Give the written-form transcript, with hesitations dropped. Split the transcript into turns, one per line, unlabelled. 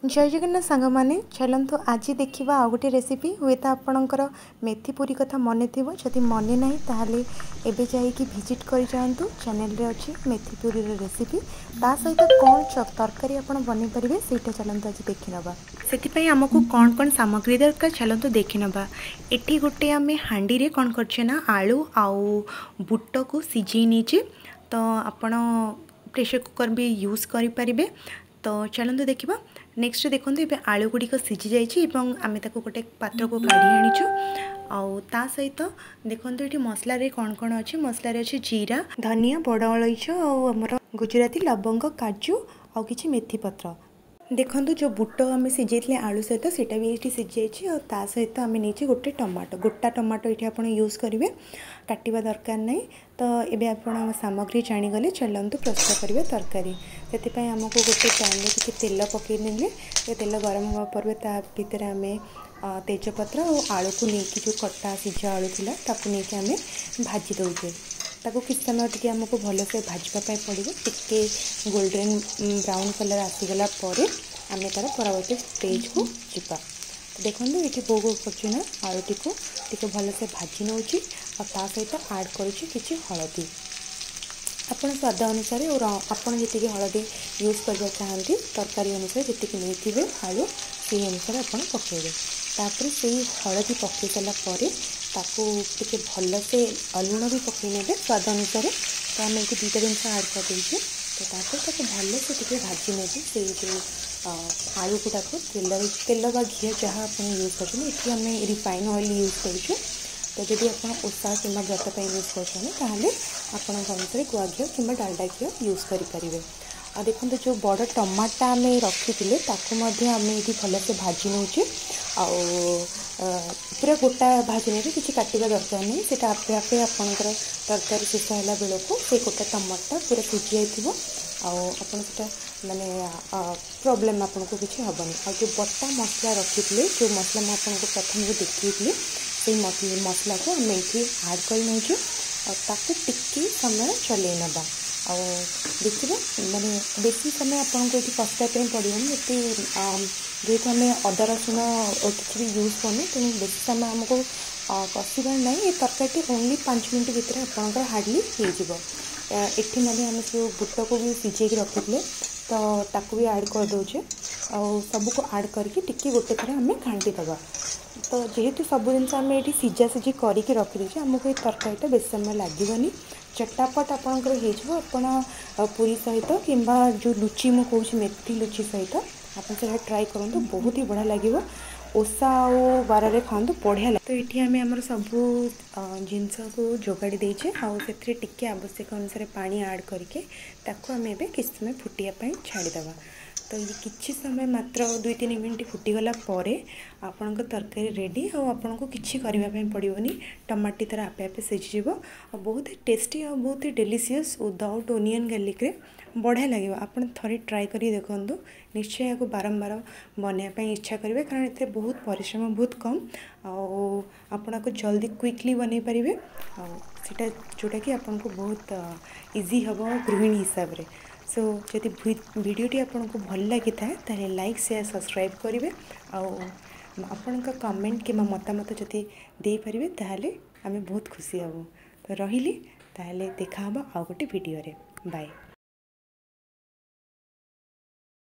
जय जगन्नाथ सांग मैंने चलतु आज देखा आउ गोटे रेसिपी हुए तो आपणकर मेथी पूरी कथा मन थी जदि मन ना ताहले एबे जाइए भिजिट कर जातु चैनल रे अच्छी मेथी पूरी रेसिपी ता सहित कौन तरकारी आप बन पारे से चलतु आज देखी नवा से आमको कौन कौन सामग्री दरकार चलतु देखी नवा एठी गोटे आम हांडी रे कौन करना आलू आउ बुट को सिझे नहीं तो आपण प्रेशर कुकर भी यूज करें तो चलतु देखा नेक्स्ट देखो ये आलू गुड़िक सिझी जाइए आम गोटे पात्र को काढ़ी आनीचु आ सहित देखो ये मसला रे कौन कौन अच्छी मसला रे अच्छी जीरा धनिया बड़ अलैच आमर गुजराती लवंग काजू आ कि मेथी पत्र देखो जो बुट आम सिझे आलू सहित सीटा भी ये सिझी जाइए सहित आम नहीं गोटे टमाटो गोटा टमाटो ये आप यूज करेंगे काटिबा दरकार नहीं तो ये आप सामग्री जाणीगले चलतु प्रस्तुत करेंगे तरकारी से आमको गोटे पैन में किसी तेल पकई ने तेल गरम हवा पर भर आम तेजपत्र और आलू को लेकिन जो कटा सिझा आलू था ताकू लेकिन आम भाजी दौचे ताकू किस समय टी आमको भलसे भाजवाई पड़ो टिके गोल्डन ब्राउन कलर आसीगला आम तार परवर्ती स्टेज को जीवा देखो ये बो कर आलूटी को टी भलसे भाजी नौची और सहित आड करुच्ची हलदी आपण स्वाद अनुसार और आपड़ जी हलदी यूज करवा चाहती तरकारी अनुसार जी नहीं आलू से अनुसार आप पकेबे तापर से हलदी पकई सारापर टे भलसे लुण भी पकई ने स्वाद अनुसार तो आम ये दुईटा जिन आड कर देचे तो भलसे टे भाजी ने से जो आलू गुड़ाक तेल बा घी जहाँ आप यूज कर आम रिफाइन ऑयल यूज करुँ तो जदि आप ओषा कि व्रत यूज करें अनुसार गुआ घी कि डालडा घी यूज करेंगे आ देखो जो बड़ टमाटा आम रखी थे आम ये भलसे भाजी नौचे पूरा गोटा भाजी नहीं किसी काटा दरकार नहीं से आपे आपे आपंकर तरकारी शेष है बेलू से गोटा टमाटा पूरा सिझी जाइए आपटा माने प्रॉब्लम आपको किसी हेनी आ जो बटा मसला रखी थे जो मसला मुझे प्रथम देखी से मसला को आम ये आड कर नौचे टिके समय चल नवा देखिए माने बेसी समय आपको ये कषापी पड़ोनी जेहेतु आम अदा रसुण किसी भी यूज करनी तेणु बेसी समय आमको कषार ना ये तरकारी ओनली 5 मिनट भितर आपंकर हार्डली होती माने आम जो बुट को भी सिझे रखी तो ताकू भी ऐड कर दौचे सबको ऐड करके टिके गोटे थर आम घाटी दबा तो जेहेतु सब जिन आम ये सीझा सीझी करके रखीदे आमको ये तरकारीटा बेस समय लगे चटापट आपंकर हो पूरी सहित कि जो लुची मु कौच मेथी लुची सहित आप ट्राए करूँ बहुत ही बढ़िया लगे ओषा आ बारे खाँतु बढ़िया लगे तो ये आम आम सब जिनस को जोगाड़ी देचे से टिके आवश्यक अनुसार पानी ऐड करके आम ए किस समय फुटापी छाड़ीदे तो ये किसी समय मात्र 2-3 मिनट फुटीगला आपण तरकारी रेडी आपन को किसी करने पड़ोनी टमाटी तरह आपे आपे सिझी और बहुत ही टेस्टी और बहुत ही डेलीशियस विदाउट ओनियन गार्लिक रे बढ़िया लगे आप थे ट्राए कर देखूँ निश्चय या बारंबार बनवाई इच्छा करेंगे कारण ये बहुत परिश्रम बहुत कम आपन को जल्दी क्विकली बन पारे सीटा जोटा कि आपन को बहुत इजी हम गृहिणी हिसाब से सो जदि वीडियोटी आपको भल लगी था लाइक शेयर सब्सक्राइब करेंगे आपण कमेंट कि मतामत जदि दे पारे ताहले आमे बहुत खुशी हबो तो रहिली ताहले देखा आउ गोटे वीडियो रे बाय।